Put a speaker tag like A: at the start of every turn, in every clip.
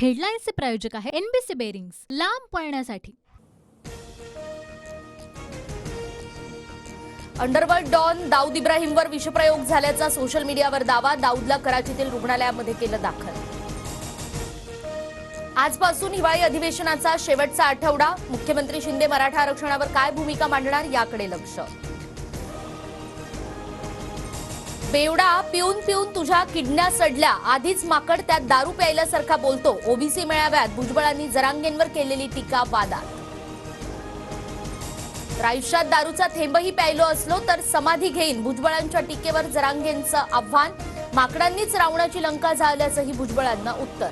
A: हेडलाईन्सचे प्रायोजक आहे NBC bearings, लांब पळण्यासाठी।
B: अंडरवर्ल्ड डॉन दाऊद इब्राहिमवर विषप्रयोग झाल्याचा सोशल मीडियावर दावा। दाऊदला कराचीतील रुग्णालयामध्ये केलं दाखल। आजपासून हिवाळी अधिवेशनाचा शेवटचा आठवडा। मुख्यमंत्री शिंदे मराठा आरक्षणावर काय भूमिका मांडणार याकडे लक्ष। बेवडा पिऊन पिऊन तुझ्या किडन्या सडल्या, आधीच माकड त्यात दारू प्यायल्यासारखा बोलतो। ओबीसी मेळाव्यात भुजबळांनी जरांगेंवर केलेली टीका वादात। आयुष्यात दारूचा थेंबही प्यायलो असलो तर समाधी घेईन, भुजबळांच्या टीकेवर जरांगेंचं आव्हान। माकडांनीच रावणाची लंका जाळल्याचंही भुजबळांना उत्तर।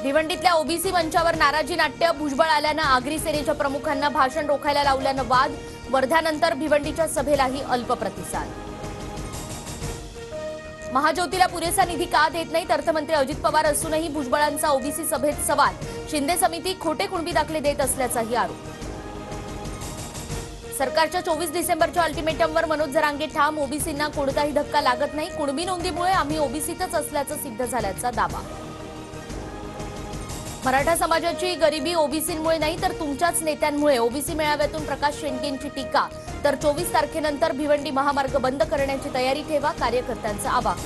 B: भिवंडीतल्या ओबीसी मंचावर नाराजी नाट्य। भुजबळ आल्यानं आगरी सेनेच्या प्रमुखांना भाषण रोखायला लावल्यानं वाद। वर्ध्यानंतर भिवंडीच्या सभेलाही अल्प प्रतिसाद। महाज्योतीला पुरेसा निधी का देत नाहीत अर्थमंत्री अजित पवार असूनही भुजबळांचा ओबीसी सभेत सवाल। शिंदे समिती खोटे कुणबी दाखले देत असल्याचाही आरोप। सरकारच्या 24 डिसेंबरच्या अल्टिमेटमवर मनोज जरांगे ठाम। ओबीसींना कोणताही धक्का लागत नाही, कुणबी नोंदीमुळे आम्ही ओबीसीतच असल्याचं सिद्ध झाल्याचा दावा। मराठा समाजाची गरिबी ओबीसींमुळे नाही तर तुमच्याच नेत्यांमुळे। ओबीसी मेळाव्यातून प्रकाश शेंडगेंची टीका। तर 24 तारखेनंतर भिवंडी महामार्ग बंद करण्याची तयारी ठेवा, कार्यकर्त्यांचं आवाहन।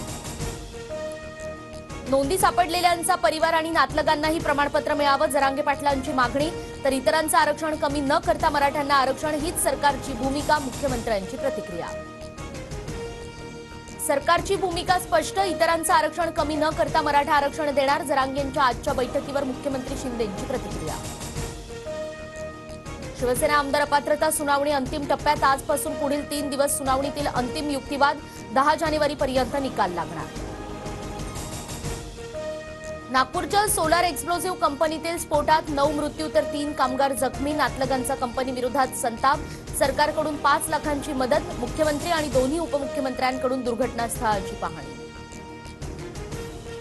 B: नोंदी सापडलेल्यांचा परिवार आणि नातलगांनाही प्रमाणपत्र मिळावं, जरांगे पाटलांची मागणी। तर इतरांचं आरक्षण कमी न करता मराठ्यांना आरक्षण हीच सरकारची भूमिका, मुख्यमंत्र्यांची प्रतिक्रिया। सरकारची भूमिका स्पष्ट, इतरांचं आरक्षण कमी न करता मराठा आरक्षण देणार। जरांगेंच्या आजच्या बैठकीवर मुख्यमंत्री शिंदेंची प्रतिक्रिया। शिवसेना आमदार अपात्रता सुनावणी अंतिम टप्प्यात। आजपासून पुढील 3 दिवस सुनावणीतील अंतिम युक्तिवाद। 10 जानेवारीपर्यंत निकाल लागणार। नागपूरच्या सोलार एक्सप्लोसिव्ह कंपनीतील स्फोटात 9 मृत्यू तर 3 कामगार जखमी। नातलगांचा कंपनी विरोधात संताप। सरकारकडून 5 लाखांची मदत। मुख्यमंत्री आणि दोन्ही उपमुख्यमंत्र्यांकडून दुर्घटनास्थळाची पाहणी।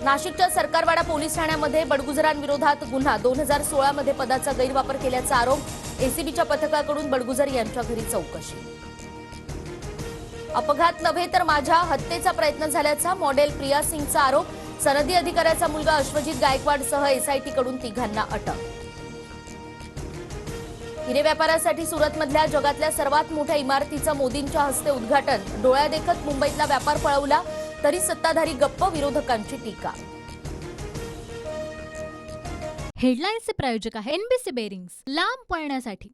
B: नाशिकच्या सरकारवाडा पोलीस ठाण्यामध्ये बडगुजरांविरोधात गुन्हा। 2016 मध्ये पदाचा गैरवापर केल्याचा आरोप। एसीबीच्या पथकाकडून बडगुजर यांच्या घरी चौकशी। अपघात नव्हे तर माझ्या हत्येचा प्रयत्न झाल्याचा मॉडेल प्रिया सिंगचा आरोप। सनदी अधिकाऱ्याचा मुलगा अश्वजित गायकवाडसह एसआयटीकडून 3घांना अटक। हिरे व्यापारासाठी सुरतमधल्या जगातल्या सर्वात मोठ्या इमारतीचं मोदींच्या हस्ते उद्घाटन। डोळ्यादेखत मुंबईतला व्यापार पळवला तरी सत्ताधारी गप्प, विरोधकांची टीका।
A: हेडलाईन्सचे प्रायोजक आहे एनबीसी बेरिंग्स, लांब पळण्यासाठी।